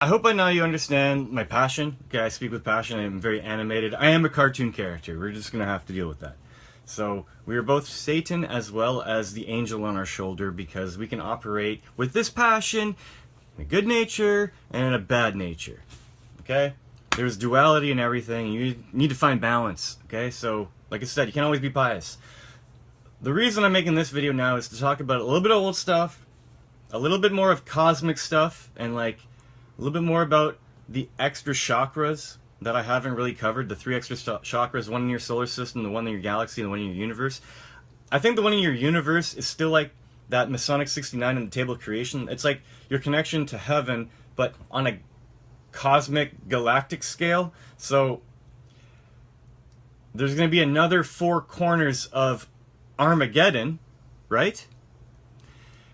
I hope by now you understand my passion. Okay, I speak with passion. I am very animated. I am a cartoon character. We're just going to have to deal with that. So we are both Satan as well as the angel on our shoulder, because we can operate with this passion in a good nature and in a bad nature. Okay? There's duality in everything. You need to find balance. Okay? So, like I said, you can't always be pious. The reason I'm making this video now is to talk about a little bit of old stuff, a little bit more of cosmic stuff, and like a little bit more about the extra chakras that I haven't really covered. The 3 extra chakras, one in your solar system, the one in your galaxy, and the one in your universe. I think the one in your universe is still like that Masonic 69 in the table of creation. It's like your connection to heaven, but on a cosmic galactic scale. So there's going to be another 4 corners of Armageddon, right?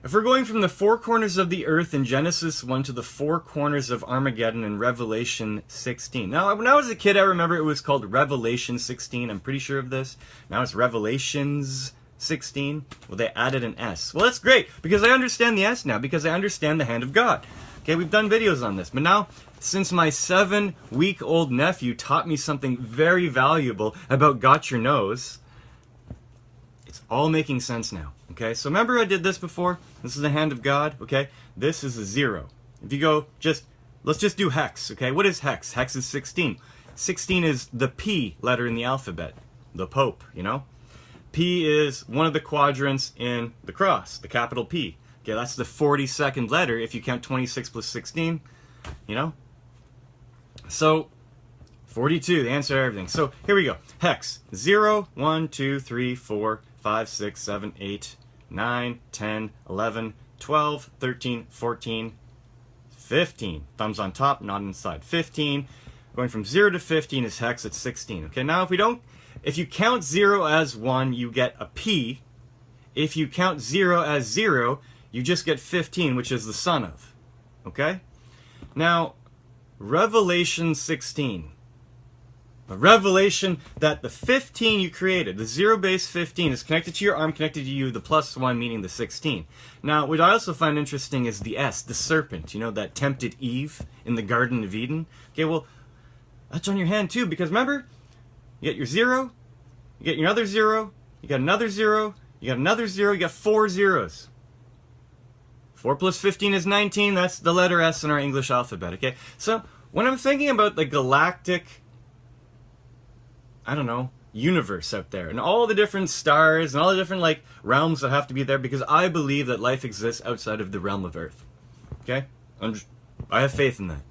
If we're going from the 4 corners of the earth in Genesis 1 to the 4 corners of Armageddon in Revelation 16. Now, when I was a kid, I remember it was called Revelation 16. I'm pretty sure of this. Now it's Revelations 16. Well, they added an S. Well, that's great, because I understand the S now, because I understand the hand of God. Okay, we've done videos on this. But now, since my 7-week-old nephew taught me something very valuable about got your nose, it's all making sense now. Okay, so remember I did this before? This is the hand of God, okay? This is a 0. If you go, let's just do hex, okay? What is hex? Hex is 16. 16 is the P letter in the alphabet. The Pope, you know? P is one of the quadrants in the cross, the capital P. Okay, that's the 42nd letter if you count 26 plus 16, you know? So, 42, the answer to everything. So, here we go. Hex. 0, 1, 2, 3, 4, 5, 6, 7, 8, 9, 10, 11, 12, 13, 14, 15. Thumbs on top, not inside. 15. Going from 0 to 15 is hex at 16. Okay, now if you count 0 as 1, you get a P. If you count 0 as 0, you just get 15, which is the son of. Okay? Now, Revelation 16. A revelation that the 15 you created, the 0 base 15, is connected to your arm, connected to you, the +1 meaning the 16. Now, what I also find interesting is the S, the serpent, you know, that tempted Eve in the Garden of Eden. Okay, well, that's on your hand too, because remember, you get your 0, you get another 0, you got another 0, you got another 0, you got 4 zeros. 4 plus 15 is 19, that's the letter S in our English alphabet, okay? So, when I'm thinking about the galactic, I don't know, universe out there, and all the different stars and all the different like realms that have to be there, because I believe that life exists outside of the realm of Earth. Okay? I have faith in that.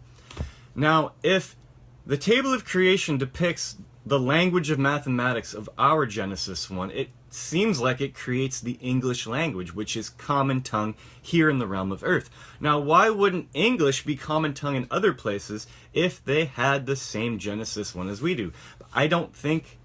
Now, if the table of creation depicts the language of mathematics of our Genesis 1, it seems like it creates the English language, which is common tongue here in the realm of Earth. Now, why wouldn't English be common tongue in other places if they had the same Genesis 1 as we do? I don't think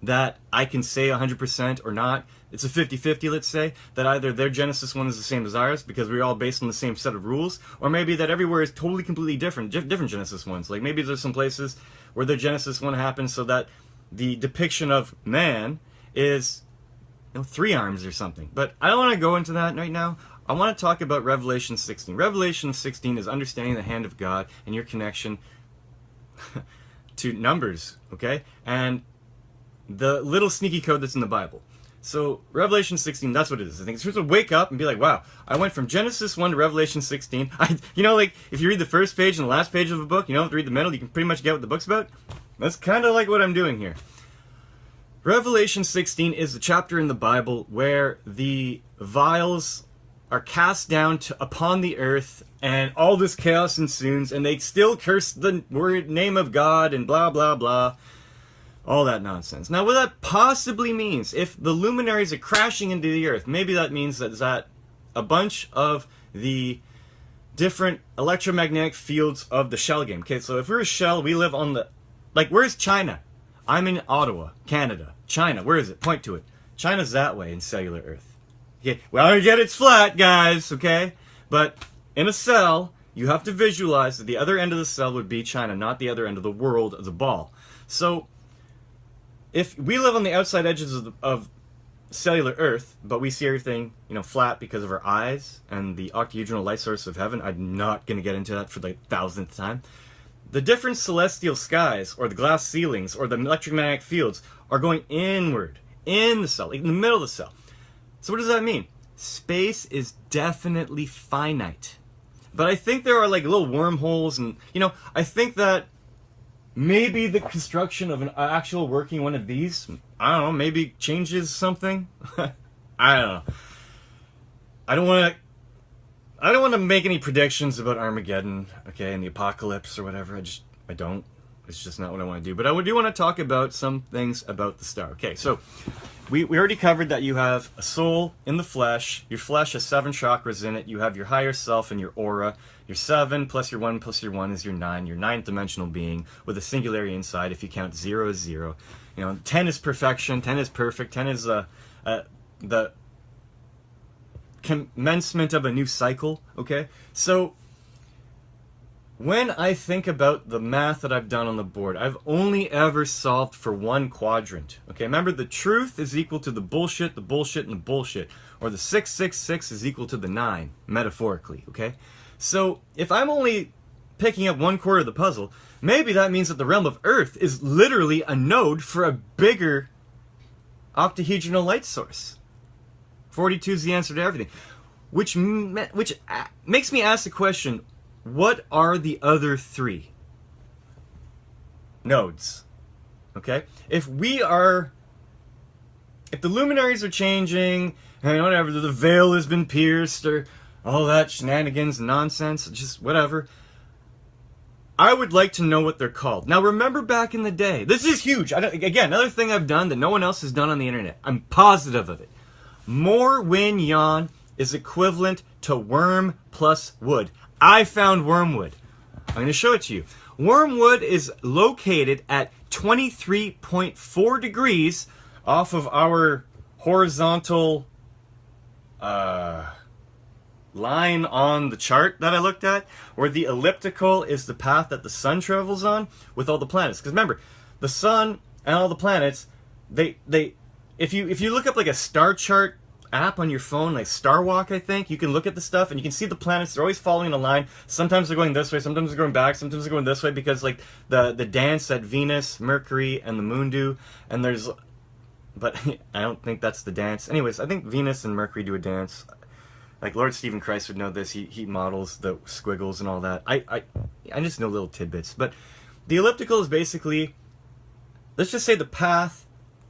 that I can say 100% or not. It's a 50-50, let's say, that either their Genesis 1 is the same as ours because we're all based on the same set of rules, or maybe that everywhere is totally completely different Genesis 1s. Like maybe there's some places where their Genesis 1 happens so that the depiction of man is, 3 arms or something. But I don't want to go into that right now. I want to talk about Revelation 16. Revelation 16 is understanding the hand of God and your connection to numbers, okay? And the little sneaky code that's in the Bible. So, Revelation 16, that's what it is. I think it's supposed to wake up and be like, wow, I went from Genesis 1 to Revelation 16. Like, if you read the first page and the last page of a book, you don't have to read the middle, you can pretty much get what the book's about. That's kind of like what I'm doing here. Revelation 16 is the chapter in the Bible where the vials are cast down upon the earth, and all this chaos ensues, and they still curse the name of God, and blah, blah, blah. All that nonsense. Now, what that possibly means, if the luminaries are crashing into the earth, maybe that means that a bunch of the different electromagnetic fields of the shell game. Okay, so if we're a shell, we live on the... Like, where's China? I'm in Ottawa, Canada. China, where is it? Point to it. China's that way in cellular Earth. Okay, well, I get it's flat, guys, okay? But in a cell, you have to visualize that the other end of the cell would be China, not the other end of the world, of the ball. So, if we live on the outside edges of cellular Earth, but we see everything, you know, flat because of our eyes and the octahedral light source of heaven. I'm not going to get into that for the 1000th time. The different celestial skies, or the glass ceilings, or the electromagnetic fields are going inward, in the cell, in the middle of the cell. So what does that mean? Space is definitely finite. But I think there are like little wormholes, and, you know, I think that maybe the construction of an actual working one of these, I don't know, maybe changes something. I don't know. I don't want to make any predictions about Armageddon, okay, and the apocalypse or whatever. I don't. It's just not what I want to do. But I do want to talk about some things about the star. Okay, so we already covered that you have a soul in the flesh. Your flesh has 7 chakras in it. You have your higher self and your aura. Your 7 plus your 1 plus your 1 is your 9. Your 9th dimensional being with a singularity inside. If you count 0 is 0. You know, 10 is perfection. 10 is perfect. 10 is the commencement of a new cycle. Okay, so when I think about the math that I've done on the board, I've only ever solved for one quadrant. Okay, remember, the truth is equal to the bullshit, and the bullshit. Or the 666 is equal to the 9, metaphorically, okay? So, if I'm only picking up 1/4 of the puzzle, maybe that means that the realm of Earth is literally a node for a bigger octahedral light source. 42 is the answer to everything. Which makes me ask the question, what are the other 3 nodes? Okay? If the luminaries are changing, and whatever, the veil has been pierced, or all that shenanigans, nonsense, just whatever, I would like to know what they're called. Now, remember back in the day, this is huge. Again, another thing I've done that no one else has done on the internet. I'm positive of it. Morwinyon is equivalent to worm+wood. I found wormwood. I'm going to show it to you. Wormwood is located at 23.4 degrees off of our horizontal line on the chart that I looked at, where the elliptical is the path that the sun travels on with all the planets. Because remember, the sun and all the planets, if you look up like a star chart app on your phone, like Star Walk, I think, you can look at the stuff and you can see the planets. They're always following a line. Sometimes they're going this way, sometimes they're going back, sometimes they're going this way, because like the dance that Venus, Mercury, and the moon do. And there's, but I don't think that's the dance. Anyways, I think Venus and Mercury do a dance. Like Lord Stephen Christ would know this. He models the squiggles and all that. I just know little tidbits. But the elliptical is basically, let's just say, the path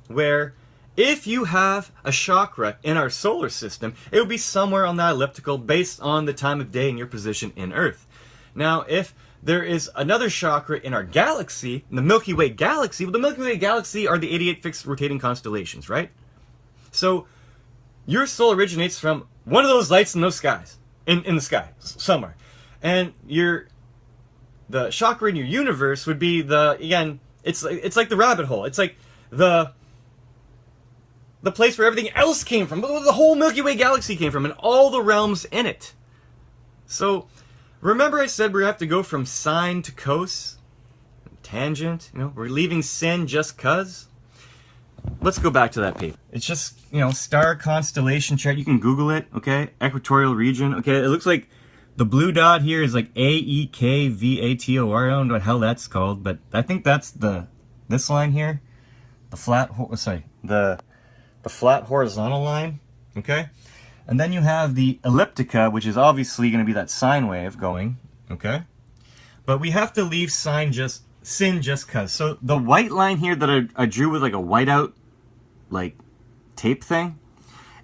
where, if you have a chakra in our solar system, it would be somewhere on that elliptical based on the time of day and your position in Earth. Now, if there is another chakra in our galaxy, in the Milky Way galaxy, well, the Milky Way galaxy are the 88 fixed rotating constellations, right? So, your soul originates from one of those lights in those skies, in the sky, somewhere. And the chakra in your universe would be it's like the rabbit hole. It's like the place where everything else came from, the whole Milky Way galaxy came from, and all the realms in it. So, remember I said we have to go from sine to cos? Tangent, you know, we're leaving sin just cuz? Let's go back to that paper. It's just, you know, star constellation chart. You can Google it, okay? Equatorial region, okay? It looks like the blue dot here is like AEKVATOR. I don't know what the hell that's called, but I think that's this line here. The flat horizontal line, okay? And then you have the elliptica, which is obviously going to be that sine wave going, okay? But we have to leave sin just cuz. So the white line here that I drew with like a whiteout like tape thing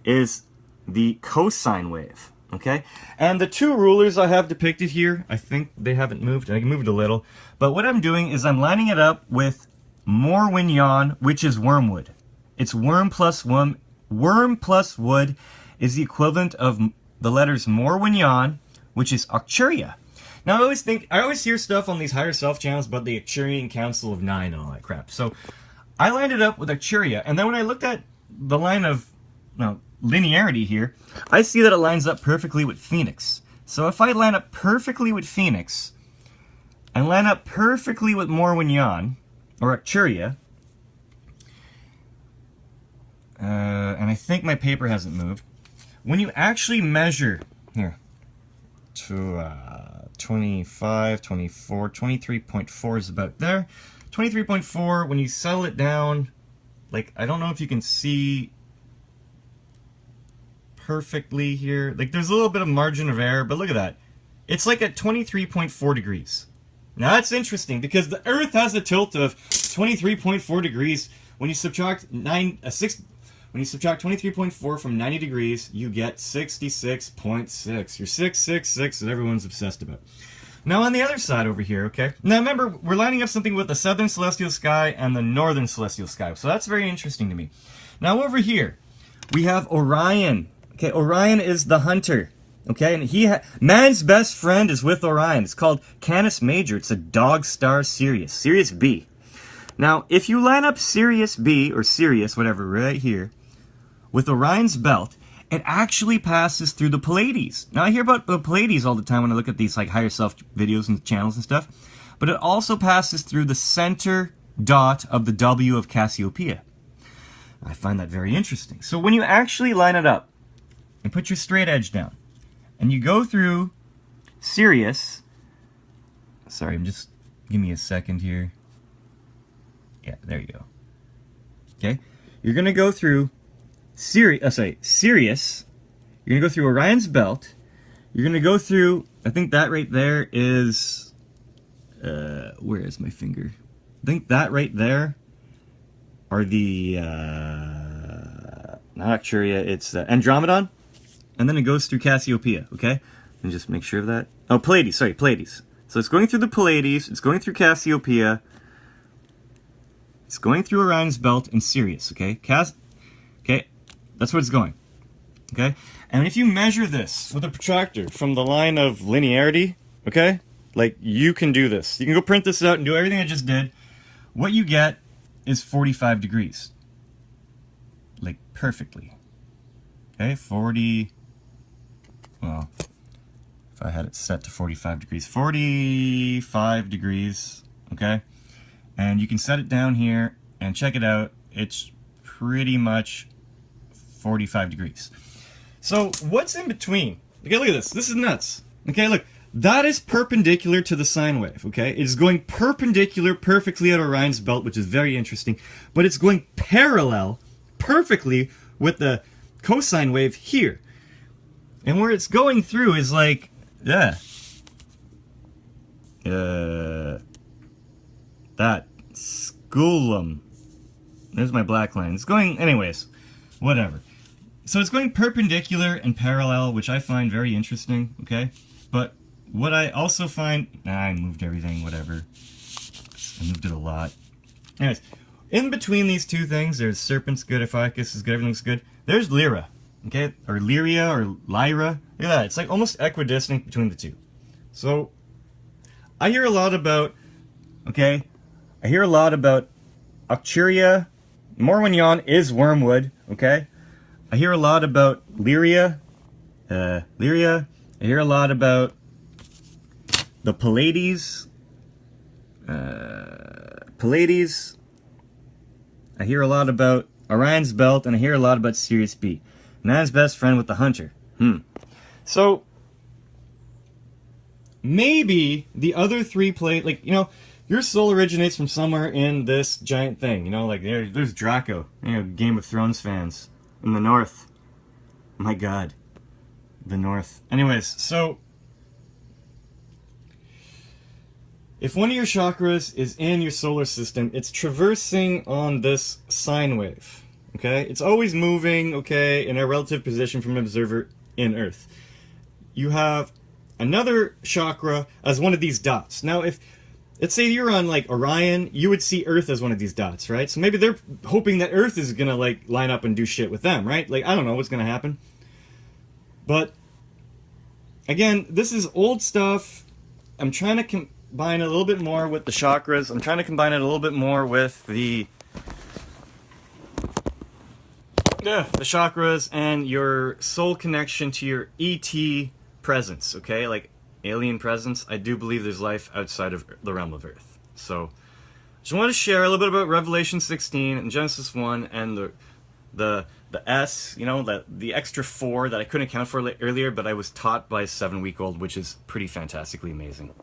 is the cosine wave, okay? And the 2 rulers I have depicted here, I think they haven't moved. I can move it a little. But what I'm doing is I'm lining it up with Morwinyon, which is wormwood. It's worm+wood. Worm+wood is the equivalent of the letters Morwinyon, which is Arcturia. Now, I always hear stuff on these higher self channels about the Arcturian Council of 9 and all that crap. So, I lined it up with Arcturia, and then when I looked at the line of linearity here, I see that it lines up perfectly with Phoenix. So if I line up perfectly with Phoenix, and line up perfectly with Morwinyon, or Arcturia, and I think my paper hasn't moved. When you actually measure, here, to 25, 24, 23.4 is about there. 23.4, when you settle it down, like, I don't know if you can see perfectly here. Like, there's a little bit of margin of error, but look at that. It's like at 23.4 degrees. Now, that's interesting, because the Earth has a tilt of 23.4 degrees. When you subtract 23.4 from 90 degrees, you get 66.6. Your 666 that everyone's obsessed about. Now on the other side over here, okay? Now remember, we're lining up something with the southern celestial sky and the northern celestial sky. So that's very interesting to me. Now over here, we have Orion. Okay, Orion is the hunter. Okay, and man's best friend is with Orion. It's called Canis Major. It's a dog star Sirius. Sirius B. Now, if you line up Sirius B, or Sirius, whatever, right here, with Orion's belt, it actually passes through the Pleiades. Now, I hear about the Pleiades all the time when I look at these like higher self videos and channels and stuff, but it also passes through the center dot of the W of Cassiopeia. I find that very interesting. So when you actually line it up and put your straight edge down, and you go through Sirius, sorry, give me a second here. Yeah, there you go. Okay, you're gonna go through Sirius. You're gonna go through Orion's belt. You're gonna go through. I think that right there is. Where is my finger? I think that right there are the not Arcturia. It's Andromedon, and then it goes through Cassiopeia. Okay, and just make sure of that. Oh, Pleiades. Sorry, Pleiades. So it's going through the Pleiades. It's going through Cassiopeia. It's going through Orion's belt and Sirius. Okay, okay. That's where it's going, okay? And if you measure this with a protractor from the line of linearity, okay? Like, you can do this. You can go print this out and do everything I just did. What you get is 45 degrees. Like, perfectly. Okay, 40... Well, if I had it set to 45 degrees. 45 degrees, okay? And you can set it down here and check it out. It's pretty much 45 degrees. So what's in between? Okay, look at this. This is nuts. Okay, look. That is perpendicular to the sine wave, okay? It is going perpendicular perfectly at Orion's belt, which is very interesting. But it's going parallel perfectly with the cosine wave here. And where it's going through is like, yeah. That. Schoolum. There's my black line. It's going, anyways, whatever. So it's going perpendicular and parallel, which I find very interesting, okay? But what I also find... I moved everything, whatever. I moved it a lot. Anyways, in between these two things, there's Serpent's good, Iphycus is good, everything's good. There's Lyra, okay? Or Lyria, or lyra. Look at that. It's like almost equidistant between the two. So, I hear a lot about... Okay? I hear a lot about Arcturia. Morwinyon is wormwood, okay? I hear a lot about lyra. I hear a lot about the Pleiades. I hear a lot about Orion's belt, and I hear a lot about Sirius B. Man's best friend with the hunter. So, maybe the other three like, you know, your soul originates from somewhere in this giant thing. You know, like, there's Draco, you know, Game of Thrones fans. In the north. My god. The north. Anyways, so... if one of your chakras is in your solar system, it's traversing on this sine wave. Okay? It's always moving, okay, in a relative position from an observer in Earth. You have another chakra as one of these dots. Now, if... let's say you're on, like, Orion, you would see Earth as one of these dots, right? So maybe they're hoping that Earth is gonna, like, line up and do shit with them, right? Like, I don't know what's gonna happen. But, again, this is old stuff. I'm trying to combine it a little bit more with the chakras. I'm trying to combine it a little bit more with the chakras and your soul connection to your ET presence, okay? Like, alien presence. I do believe there's life outside of the realm of Earth. So, just want to share a little bit about Revelation 16 and Genesis 1 and The S, you know, the extra 4 that I couldn't account for earlier, but I was taught by a 7-week-old, which is pretty fantastically amazing.